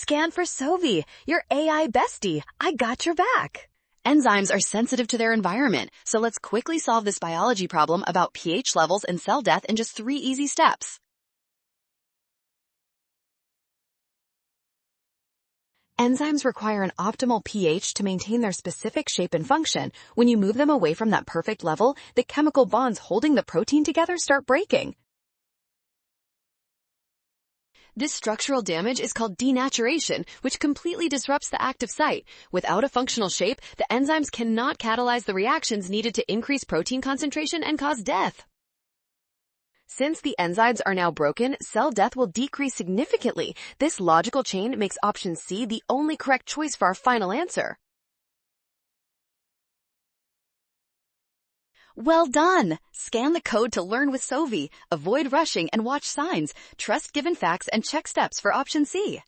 Scan for Sovi, your AI bestie. I got your back. Enzymes are sensitive to their environment, so let's quickly solve this biology problem about pH levels and cell death in just 3 easy steps. Enzymes require an optimal pH to maintain their specific shape and function. When you move them away from that perfect level, the chemical bonds holding the protein together start breaking. This structural damage is called denaturation, which completely disrupts the active site. Without a functional shape, the enzymes cannot catalyze the reactions needed to increase protein concentration and cause death. Since the enzymes are now broken, cell death will decrease significantly. This logical chain makes option C the only correct choice for our final answer. Well done! Scan the code to learn with Sovi. Avoid rushing and watch signs. Trust given facts and check steps for option C.